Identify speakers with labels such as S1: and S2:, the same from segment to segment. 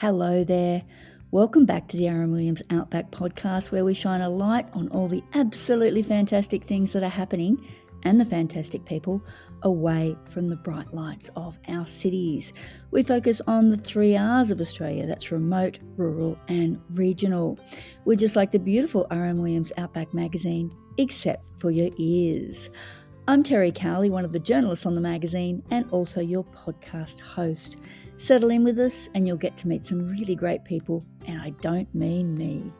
S1: Hello there. Welcome back to the R.M.Williams Outback podcast, where we shine a light on all the absolutely fantastic things that are happening and the fantastic people away from the bright lights of our cities. We focus on the 3 R's of Australia. That's remote, rural and regional. We're just like the beautiful R.M.Williams Outback magazine, except for your ears. I'm Terry Cowley, one of the journalists on the magazine and also your podcast host. Settle in with us and you'll get to meet some really great people, and I don't mean me.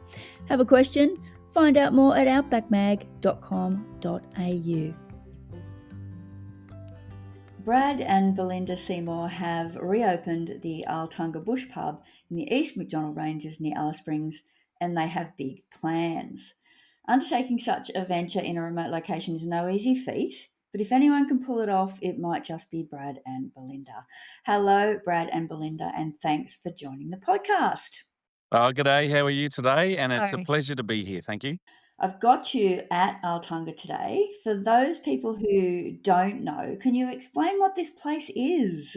S1: Have a question? Find out more at outbackmag.com.au. Brad and Belinda Seymour have reopened the Arltunga Bush Pub in the East Macdonell Ranges near Alice Springs, and they have big plans. Undertaking such a venture in a remote location is no easy feat, but if anyone can pull it off, it might just be Brad and Belinda. Hello, Brad and Belinda, and thanks for joining the podcast.
S2: G'day, how are you today? And it's a
S3: Hi.
S2: pleasure to be here. Thank you.
S1: I've got you at Arltunga today. For those people who don't know, can you explain what this place is?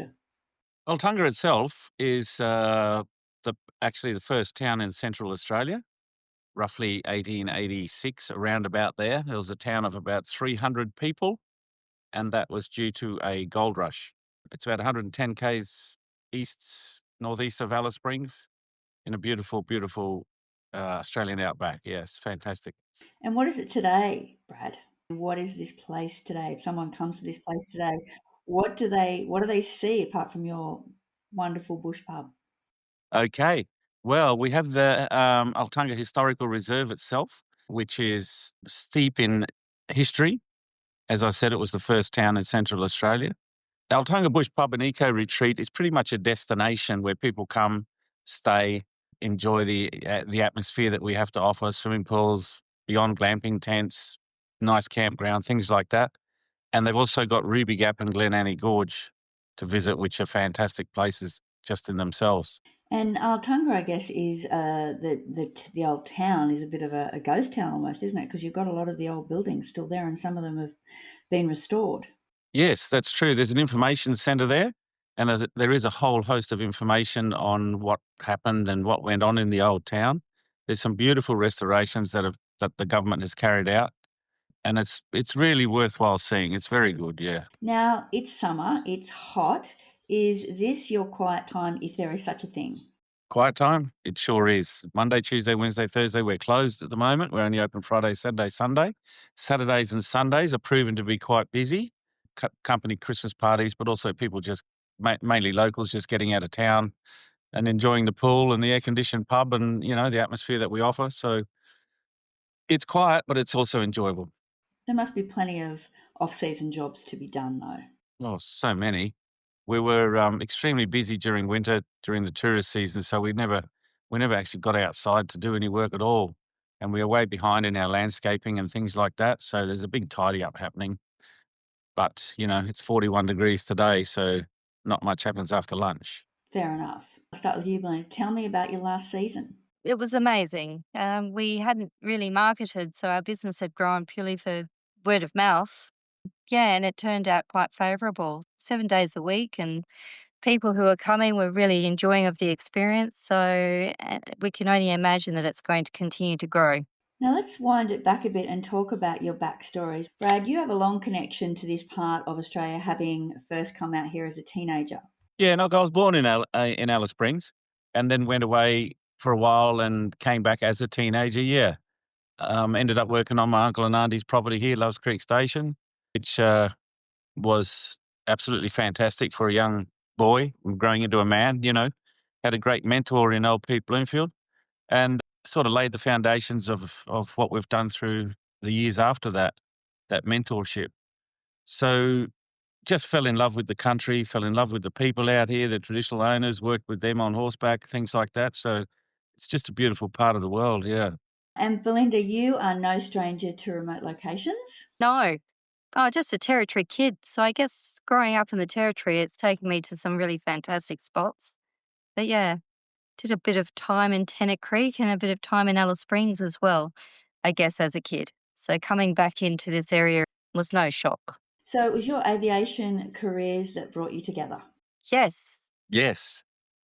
S2: Arltunga itself is actually the first town in Central Australia, roughly 1886, around about there. It was a town of about 300 people, and that was due to a gold rush. It's about 110 k's northeast of Alice Springs in a beautiful, beautiful Australian outback. Yes, fantastic.
S1: And what is it today, Brad? What is this place today? If someone comes to this place today, what do they see apart from your wonderful bush pub?
S2: Okay. Well, we have the Arltunga Historical Reserve itself, which is steep in history. As I said, it was the first town in Central Australia. The Arltunga Bush Pub and Eco Retreat is pretty much a destination where people come, stay, enjoy the atmosphere that we have to offer, swimming pools, beyond glamping tents, nice campground, things like that. And they've also got Ruby Gap and Glen Annie Gorge to visit, which are fantastic places just in themselves.
S1: And Arltunga, I guess, is the old town is a bit of a ghost town almost, isn't it? Because you've got a lot of the old buildings still there, and some of them have been restored.
S2: Yes, that's true. There's an information centre there, and there is a whole host of information on what happened and what went on in the old town. There's some beautiful restorations that the government has carried out, and it's really worthwhile seeing. It's very good, yeah.
S1: Now, it's summer, it's hot. Is this your quiet time, if there is such a thing?
S2: Quiet time? It sure is. Monday, Tuesday, Wednesday, Thursday, we're closed at the moment. We're only open Friday, Saturday, Sunday. Saturdays and Sundays are proven to be quite busy. Company Christmas parties, but also people just, mainly locals, just getting out of town and enjoying the pool and the air-conditioned pub and, the atmosphere that we offer. So it's quiet, but it's also enjoyable.
S1: There must be plenty of off-season jobs to be done, though.
S2: Oh, so many. We were extremely busy during winter, during the tourist season, so we never actually got outside to do any work at all. And we are way behind in our landscaping and things like that. So there's a big tidy up happening. But, it's 41 degrees today, so not much happens after lunch.
S1: Fair enough. I'll start with you, Belinda. Tell me about your last season.
S3: It was amazing. We hadn't really marketed, so our business had grown purely for word of mouth. Yeah, and it turned out quite favourable. 7 days a week, and people who are coming were really enjoying of the experience. So we can only imagine that it's going to continue to grow.
S1: Now let's wind it back a bit and talk about your backstories. Brad, you have a long connection to this part of Australia, having first come out here as a teenager.
S2: Yeah, no, I was born in Alice Springs and then went away for a while and came back as a teenager, yeah. Ended up working on my uncle and auntie's property here, Loves Creek Station, which was absolutely fantastic for a young boy growing into a man, Had a great mentor in old Pete Bloomfield and sort of laid the foundations of what we've done through the years after that mentorship. So just fell in love with the country, fell in love with the people out here, the traditional owners, worked with them on horseback, things like that. So it's just a beautiful part of the world, yeah.
S1: And Belinda, you are no stranger to remote locations.
S3: No. Oh, just a territory kid. So I guess growing up in the territory, it's taken me to some really fantastic spots. But yeah, did a bit of time in Tennant Creek and a bit of time in Alice Springs as well, I guess, as a kid. So coming back into this area was no shock.
S1: So it was your aviation careers that brought you together.
S3: Yes.
S2: Yes.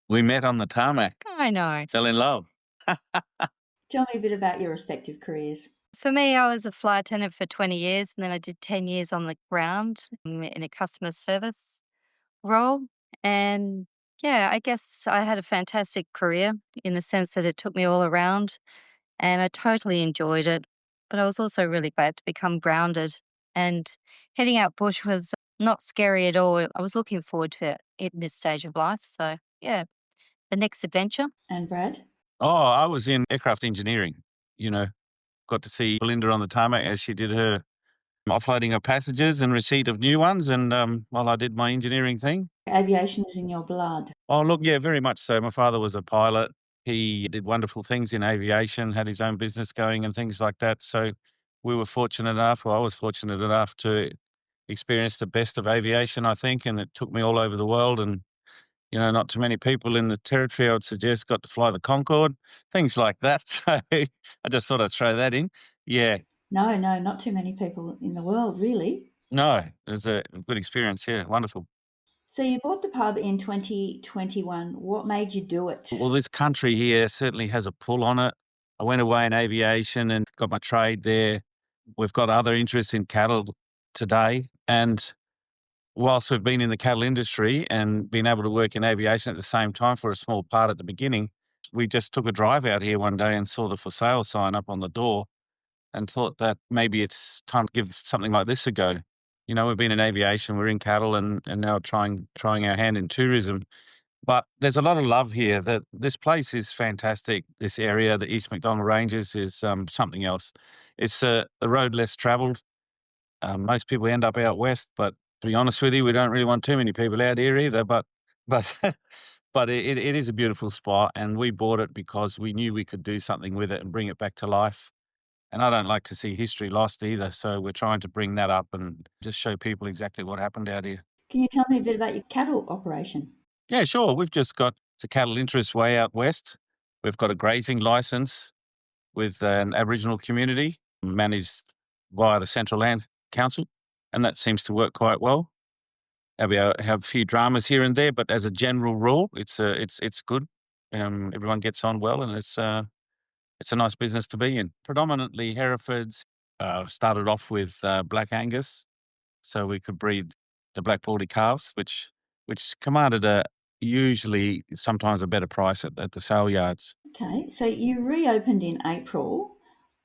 S2: We met on the tarmac,
S3: I know.
S2: fell in love.
S1: Tell me a bit about your respective careers.
S3: For me, I was a flight attendant for 20 years, and then I did 10 years on the ground in a customer service role. And yeah, I guess I had a fantastic career in the sense that it took me all around and I totally enjoyed it. But I was also really glad to become grounded. And heading out bush was not scary at all. I was looking forward to it in this stage of life. So yeah, the next adventure.
S1: And Brad?
S2: Oh, I was in aircraft engineering, got to see Belinda on the tarmac as she did her offloading of passengers and receipt of new ones. And while I did my engineering thing.
S1: Aviation is in your blood.
S2: Oh, look, yeah, very much so. My father was a pilot. He did wonderful things in aviation, had his own business going and things like that. So we were fortunate enough, or I was fortunate enough to experience the best of aviation, I think. And it took me all over the world. And, not too many people in the territory, I would suggest, got to fly the Concorde, things like that. So I just thought I'd throw that in. Yeah.
S1: No, not too many people in the world, really.
S2: No, it was a good experience. Yeah, wonderful.
S1: So you bought the pub in 2021. What made you do it?
S2: Well, this country here certainly has a pull on it. I went away in aviation and got my trade there. We've got other interests in cattle today. And whilst we've been in the cattle industry and been able to work in aviation at the same time for a small part at the beginning, we just took a drive out here one day and saw the for sale sign up on the door and thought that maybe it's time to give something like this a go. We've been in aviation, we're in cattle, and now trying our hand in tourism. But there's a lot of love here. This place is fantastic. This area, the East Macdonell Ranges, is something else. It's a road less travelled. Most people end up out west, but to be honest with you, we don't really want too many people out here either. But but it is a beautiful spot, and we bought it because we knew we could do something with it and bring it back to life. And I don't like to see history lost either, so we're trying to bring that up and just show people exactly what happened out here.
S1: Can you tell me a bit about your cattle operation?
S2: Yeah, sure. We've just got the cattle interest way out west. We've got a grazing license with an Aboriginal community managed via the Central Land Council, and that seems to work quite well. We have a few dramas here and there, but as a general rule, it's good. Everyone gets on well, and it's a nice business to be in. Predominantly Herefords. Started off with Black Angus, so we could breed the Black Baldy calves, which commanded usually sometimes a better price at the sale yards.
S1: Okay, so you reopened in April.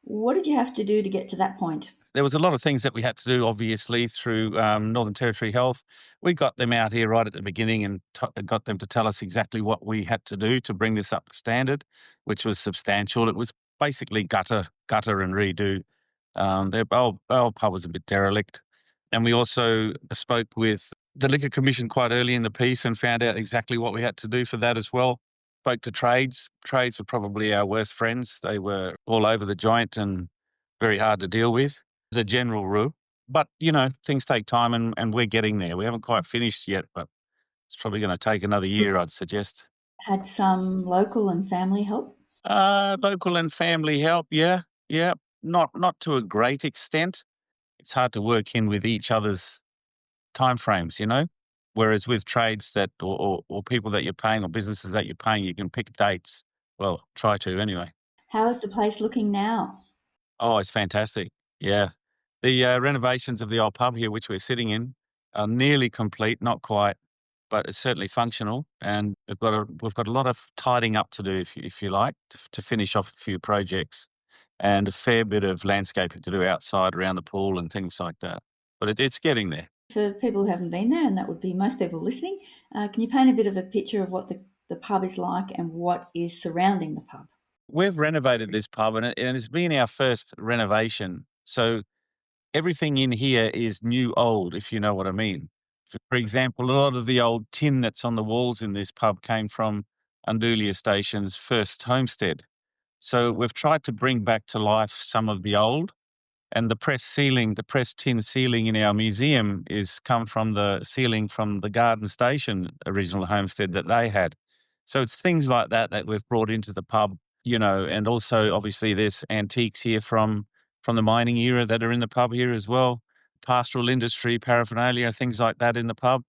S1: What did you have to do to get to that point?
S2: There was a lot of things that we had to do, obviously, through Northern Territory Health. We got them out here right at the beginning and got them to tell us exactly what we had to do to bring this up to standard, which was substantial. It was basically gutter and redo. Their old pub was a bit derelict. And we also spoke with the Liquor Commission quite early in the piece and found out exactly what we had to do for that as well. Spoke to trades. Trades were probably our worst friends. They were all over the joint and very hard to deal with as a general rule. But, things take time and we're getting there. We haven't quite finished yet, but it's probably going to take another year, I'd suggest.
S1: Had some local and family help?
S2: Local and family help, yeah. Not to a great extent. It's hard to work in with each other's timeframes, whereas with trades that or people that you're paying or businesses that you're paying, you can pick dates. Well, try to anyway.
S1: How is the place looking now?
S2: Oh, it's fantastic. Yeah. The renovations of the old pub here, which we're sitting in, are nearly complete, not quite, but it's certainly functional. And we've got a lot of tidying up to do, if you like, to finish off a few projects, and a fair bit of landscaping to do outside around the pool and things like that. But it's getting there.
S1: For people who haven't been there, and that would be most people listening, can you paint a bit of a picture of what the pub is like and what is surrounding the pub?
S2: We've renovated this pub, and it's been our first renovation. So everything in here is new old, if you know what I mean. For example, a lot of the old tin that's on the walls in this pub came from Undulia Station's first homestead. So we've tried to bring back to life some of the old. And the pressed tin ceiling in our museum is come from the ceiling from the Garden Station original homestead that they had. So it's things like that we've brought into the pub, and also obviously there's antiques here from the mining era that are in the pub here as well. Pastoral industry, paraphernalia, things like that in the pub.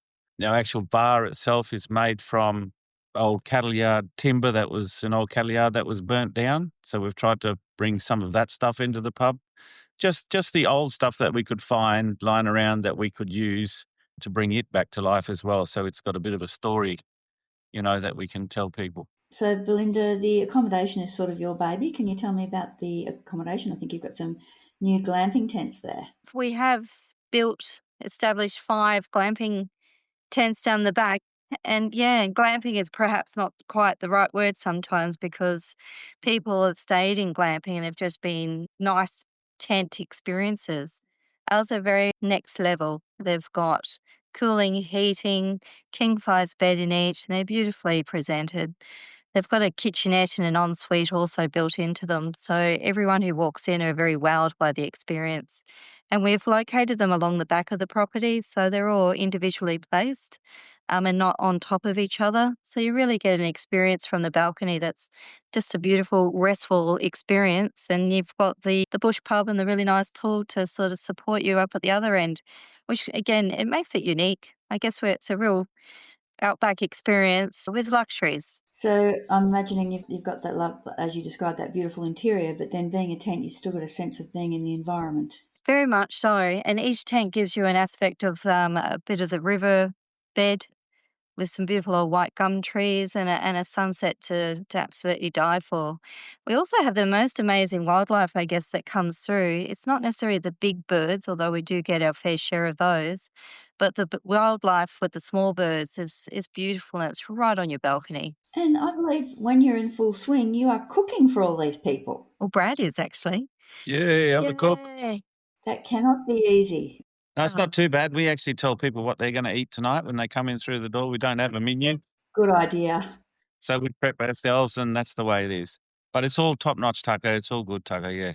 S2: Our actual bar itself is made from old cattle yard timber that was an old cattle yard that was burnt down. So we've tried to bring some of that stuff into the pub. Just the old stuff that we could find lying around that we could use to bring it back to life as well. So it's got a bit of a story, that we can tell people.
S1: So, Belinda, the accommodation is sort of your baby. Can you tell me about the accommodation? I think you've got some new glamping tents there.
S3: We have established 5 glamping tents down the back. And yeah, glamping is perhaps not quite the right word sometimes, because people have stayed in glamping and they've just been nice tent experiences. Ours are very next level. They've got cooling, heating, king size bed in each, and they're beautifully presented. They've got a kitchenette and an ensuite also built into them. So everyone who walks in are very wowed by the experience. And we've located them along the back of the property, so they're all individually placed and not on top of each other. So you really get an experience from the balcony that's just a beautiful, restful experience. And you've got the bush pub and the really nice pool to sort of support you up at the other end, which again, it makes it unique. I guess it's a real outback experience with luxuries.
S1: So I'm imagining you've got that, love, as you described, that beautiful interior, but then being a tent, you've still got a sense of being in the environment.
S3: Very much so. And each tent gives you an aspect of a bit of the river bed with some beautiful old white gum trees and a sunset to absolutely die for. We also have the most amazing wildlife, I guess, that comes through. It's not necessarily the big birds, although we do get our fair share of those, but the wildlife with the small birds is beautiful, and it's right on your balcony.
S1: And I believe when you're in full swing, you are cooking for all these people.
S3: Well, Brad is actually.
S2: Yeah, I'm the cook.
S3: Yay.
S1: That cannot be easy.
S2: No, it's not too bad. We actually tell people what they're going to eat tonight when they come in through the door. We don't have a menu.
S1: Good idea.
S2: So we prep ourselves, and that's the way it is. But it's all top-notch, Tucker. It's all good, Tucker, yeah.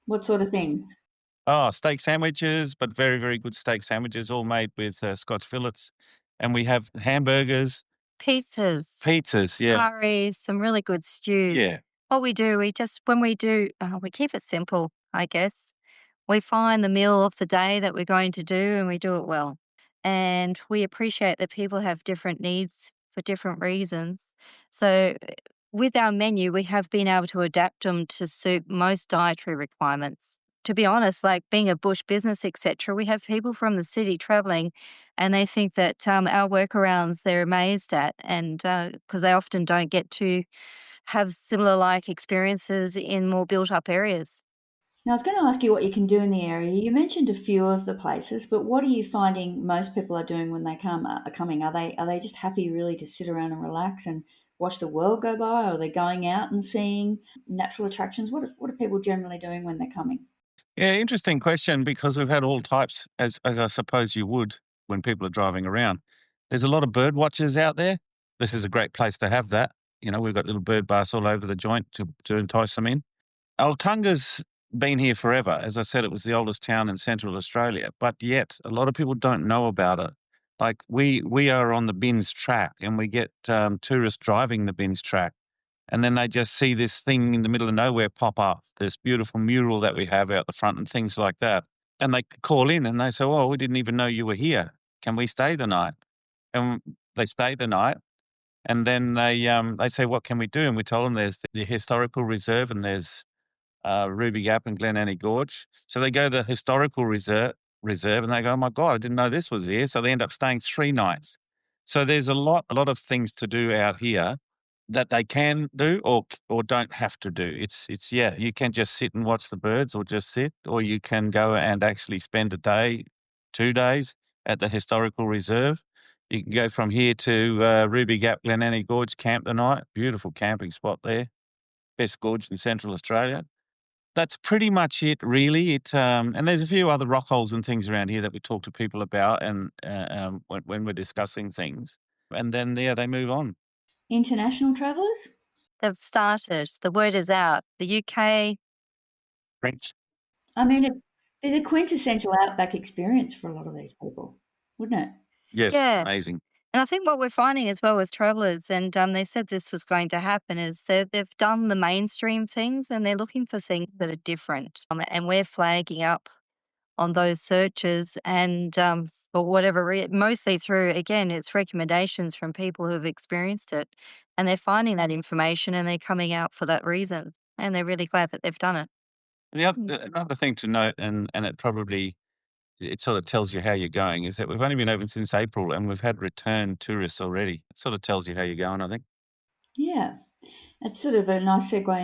S1: What sort of things?
S2: Oh, steak sandwiches, but very, very good steak sandwiches, all made with Scotch fillets. And we have hamburgers.
S3: Pizzas,
S2: yeah.
S3: curries, some really good stews.
S2: Yeah.
S3: What we do, we keep it simple, I guess. We find the meal of the day that we're going to do, and we do it well. And we appreciate that people have different needs for different reasons. So with our menu, we have been able to adapt them to suit most dietary requirements. To be honest, like being a bush business, etc., we have people from the city traveling, and they think that our workarounds they're amazed at, and because they often don't get to have similar like experiences in more built up areas.
S1: Now, I was going to ask you what you can do in the area. You mentioned a few of the places, but what are you finding most people are doing when they are coming? Are they just happy really to sit around and relax and watch the world go by, or are they going out and seeing natural attractions? What are people generally doing when they're coming?
S2: Yeah, interesting question, because we've had all types, as I suppose you would when people are driving around. There's a lot of bird watchers out there. This is a great place to have that. We've got little bird baths all over the joint to entice them in. Arltunga's been here forever. As I said, it was the oldest town in Central Australia, but yet a lot of people don't know about it. Like we are on the Bins track, and we get tourists driving the Bins track, and then they just see this thing in the middle of nowhere pop up, this beautiful mural that we have out the front and things like that. And they call in and they say, "Oh, we didn't even know you were here. Can we stay the night?" And they stay the night. And then they say, "What can we do?" And we told them there's the historical reserve, and there's Ruby Gap and Glenannie Gorge. So they go to the historical reserve and they go, "Oh my God, I didn't know this was here." So they end up staying 3 nights. So there's a lot of things to do out here that they can do or don't have to do. It's you can just sit and watch the birds, or just sit, or you can go and actually spend a day, 2 days at the historical reserve. You can go from here to Ruby Gap, Glenannie Gorge, camp the night. Beautiful camping spot there. Best gorge in Central Australia. That's pretty much it, really. And there's a few other rock holes and things around here that we talk to people about, and when we're discussing things, and then they move on.
S1: International travellers?
S3: They've started. The word is out. The UK.
S2: French.
S1: I mean, it'd be the quintessential outback experience for a lot of these people, wouldn't it?
S2: Yes,
S3: Yeah.
S2: amazing.
S3: And I think what we're finding as well with travellers, and they said this was going to happen, is they've done the mainstream things and they're looking for things that are different. And we're flagging up on those searches, and for whatever reason, mostly through, again, it's recommendations from people who have experienced it, and they're finding that information and they're coming out for that reason, and they're really glad that they've done it.
S2: Another thing to note, and it sort of tells you how you're going, is that we've only been open since April and we've had return tourists already. It sort of tells you how you're going, I think.
S1: Yeah, it's sort of a nice segue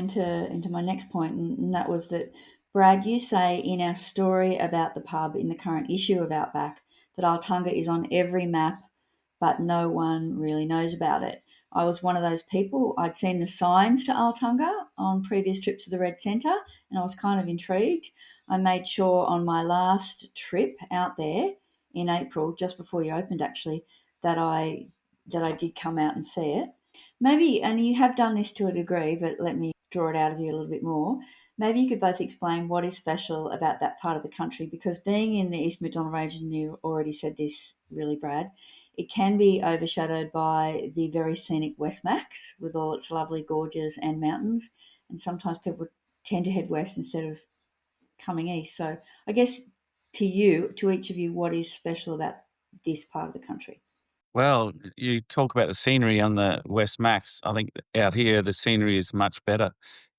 S1: into my next point, and that was that, Brad, you say in our story about the pub in the current issue of Outback that Arltunga is on every map, but no one really knows about it. I was one of those people. I'd seen the signs to Arltunga on previous trips to the Red Centre, and I was kind of intrigued. I made sure on my last trip out there in April, just before you opened actually, that I did come out and see it. Maybe, and you have done this to a degree, but let me draw it out of you a little bit more. Maybe you could both explain what is special about that part of the country, because being in the East Macdonell region, you already said this really, Brad, it can be overshadowed by the very scenic West Macs with all its lovely gorges and mountains. And sometimes people tend to head west instead of coming east. So I guess to each of you, what is special about this part of the country?
S2: Well, you talk about the scenery on the West Macs. I think out here the scenery is much better.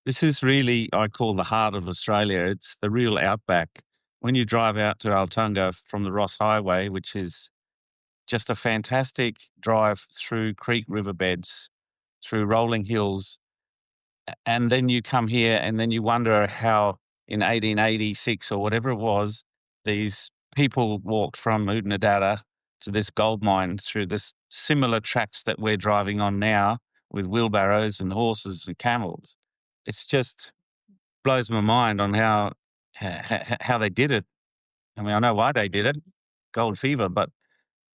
S2: This is really, I call, the heart of Australia. It's the real outback. When you drive out to Arltunga from the Ross Highway, which is just a fantastic drive through creek riverbeds, through rolling hills, and then you come here and then you wonder how in 1886 or whatever it was, these people walked from Oodnadatta to this gold mine through this similar tracks that we're driving on now with wheelbarrows and horses and camels. It's just blows my mind on how they did it. I mean, I know why they did it, gold fever, but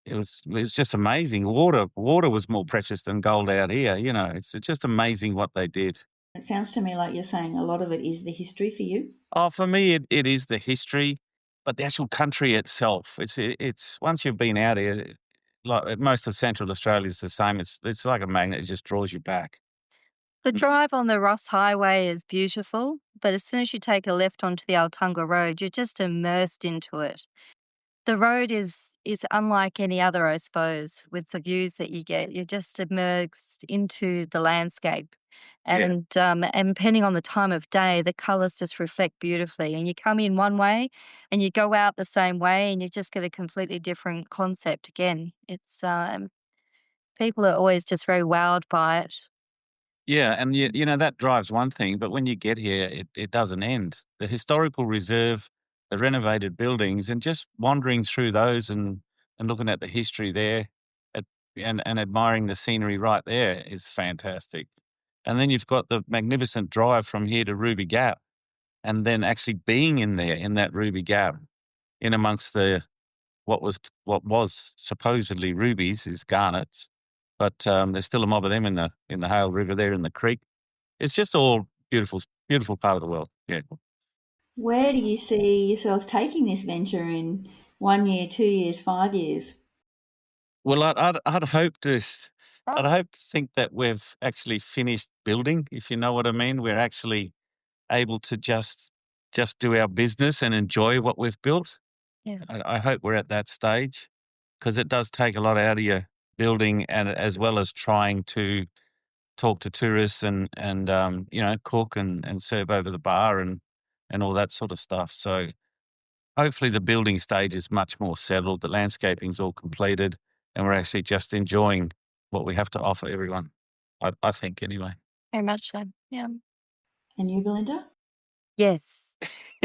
S2: it was just amazing. Water was more precious than gold out here. You know, it's just amazing what they did.
S1: It sounds to me like you're saying a lot of it is the history for you.
S2: Oh, for me, it is the history, but the actual country itself. It's once you've been out here, like most of Central Australia is the same. It's like a magnet; it just draws you back.
S3: The drive on the Ross Highway is beautiful, but as soon as you take a left onto the Arltunga Road, you're just immersed into it. The road is unlike any other, I suppose, with the views that you get. You're just immersed into the landscape.
S2: Yeah.
S3: And depending on the time of day, the colours just reflect beautifully. And you come in one way and you go out the same way, and you just get a completely different concept again. It's people are always just very wowed by it.
S2: Yeah, and you know that drives one thing, but when you get here, it doesn't end. The historical reserve, the renovated buildings, and just wandering through those and looking at the history there, at, and admiring the scenery right there is fantastic. And then you've got the magnificent drive from here to Ruby Gap, and then actually being in there in that Ruby Gap, in amongst the what was supposedly rubies is garnets, but there's still a mob of them in the Hale River there in the creek. It's just all beautiful, beautiful part of the world. Yeah.
S1: Where do you see yourselves taking this venture in 1 year, 2 years, 5 years?
S2: Well, I'd hope to. I'd hope to think that we've actually finished building, if you know what I mean. We're actually able to just do our business and enjoy what we've built.
S3: Yeah.
S2: I hope we're at that stage, because it does take a lot out of your building, and as well as trying to talk to tourists and cook and serve over the bar and all that sort of stuff. So hopefully the building stage is much more settled. The landscaping's all completed, and we're actually just enjoying what we have to offer everyone. I think anyway.
S3: Very much so. Yeah.
S1: And you, Belinda?
S3: Yes.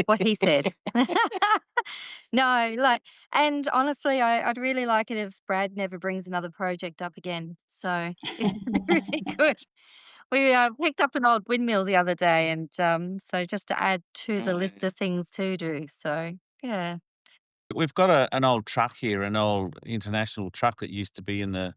S3: What he said. No, and honestly, I'd really like it if Brad never brings another project up again. So it's really good. We picked up an old windmill the other day, and so just to add to the list of things to do. So yeah.
S2: We've got an old truck here, an old international truck that used to be in the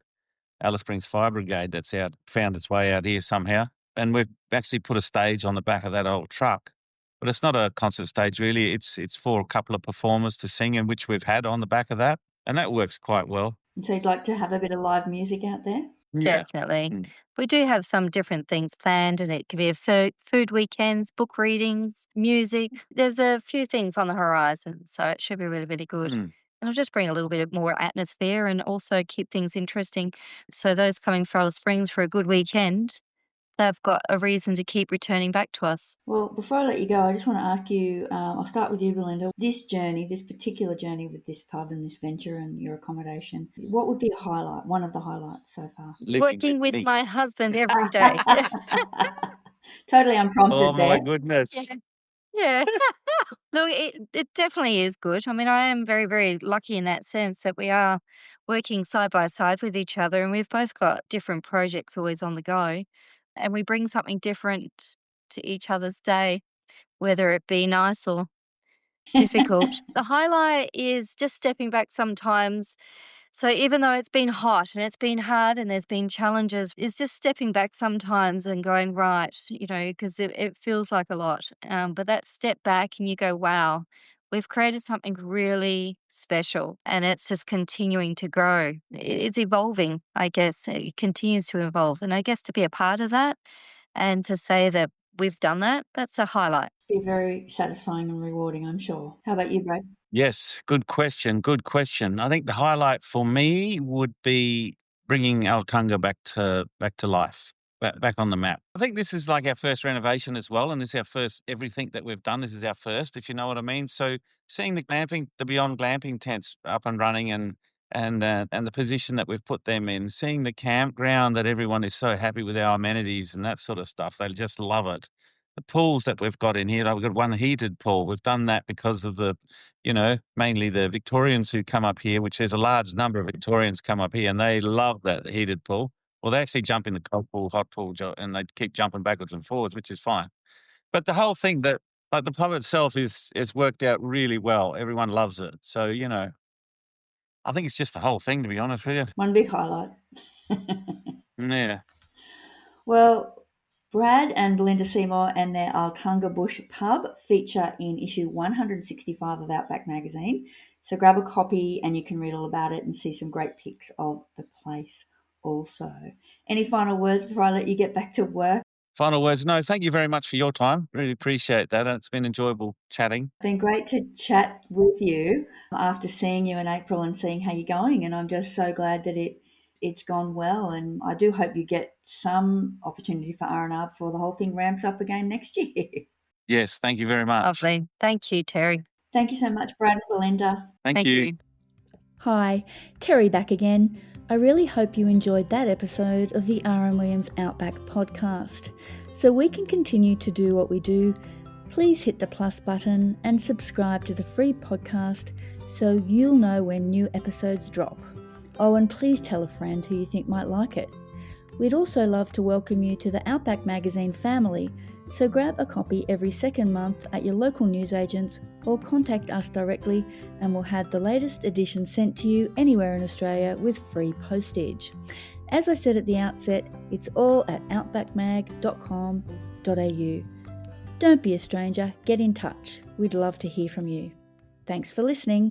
S2: Alice Springs Fire Brigade that's found its way out here somehow. And we've actually put a stage on the back of that old truck. But it's not a concert stage really. It's for a couple of performers to sing in, which we've had on the back of that. And that works quite well.
S1: So you'd like to have a bit of live music out there?
S2: Yeah.
S3: Definitely.
S2: Mm.
S3: We do have some different things planned, and it could be a food weekends, book readings, music. There's a few things on the horizon, so it should be really, really good.
S2: Mm.
S3: And it'll just bring a little bit more atmosphere and also keep things interesting. So those coming for Alice Springs for a good weekend, they've got a reason to keep returning back to us.
S1: Well, before I let you go, I just want to ask you, I'll start with you, Belinda. This journey, this particular journey with this pub and this venture and your accommodation, what would be a highlight, one of the highlights so far?
S3: Working with
S2: me.
S3: my husband every day.
S1: Totally unprompted
S2: Oh my
S1: there.
S2: goodness.
S3: Yeah. Yeah. Look, it definitely is good. I mean, I am very, very lucky in that sense that we are working side by side with each other, and we've both got different projects always on the go, and we bring something different to each other's day, whether it be nice or difficult. The highlight is just stepping back sometimes. So even though it's been hot and it's been hard and there's been challenges, it's just stepping back sometimes and going, right, because it feels like a lot. But that step back and you go, wow, we've created something really special and it's just continuing to grow. It's evolving, I guess. It continues to evolve. And I guess to be a part of that and to say that we've done that, that's a highlight.
S1: Be very satisfying and rewarding, I'm sure. How about you, Brad?
S2: Yes, good question. Good question. I think the highlight for me would be bringing Arltunga back to life, back on the map. I think this is like our first renovation as well, and this is our first everything that we've done. This is our first, if you know what I mean. So seeing the beyond glamping tents up and running, and the position that we've put them in, seeing the campground that everyone is so happy with our amenities and that sort of stuff, they just love it. The pools that we've got in here, I've got one heated pool. We've done that because of mainly the Victorians who come up here, which there's a large number of Victorians come up here, and they love that heated pool. Well, they actually jump in the cold pool, hot pool, and they keep jumping backwards and forwards, which is fine. But the whole thing like the pub itself is worked out really well. Everyone loves it. So, I think it's just the whole thing, to be honest with you.
S1: One big highlight.
S2: Yeah.
S1: Well, Brad and Belinda Seymour and their Arltunga Bush Pub feature in issue 165 of Outback magazine. So grab a copy and you can read all about it and see some great pics of the place also. Any final words before I let you get back to work?
S2: Final words. No, thank you very much for your time. Really appreciate that. It's been enjoyable chatting.
S1: It's been great to chat with you after seeing you in April and seeing how you're going. And I'm just so glad that it's gone well. And I do hope you get some opportunity for R&R before the whole thing ramps up again next year.
S2: Yes, thank you very much.
S3: Lovely. Thank you, Terry.
S1: Thank you so much, Brad and Belinda.
S2: Thank you.
S1: Hi, Terry back again. I really hope you enjoyed that episode of the R.M.Williams Outback podcast. So we can continue to do what we do, please hit the plus button and subscribe to the free podcast so you'll know when new episodes drop. Oh, and please tell a friend who you think might like it. We'd also love to welcome you to the Outback magazine family, so grab a copy every second month at your local newsagents or contact us directly and we'll have the latest edition sent to you anywhere in Australia with free postage. As I said at the outset, it's all at outbackmag.com.au. Don't be a stranger, get in touch. We'd love to hear from you. Thanks for listening.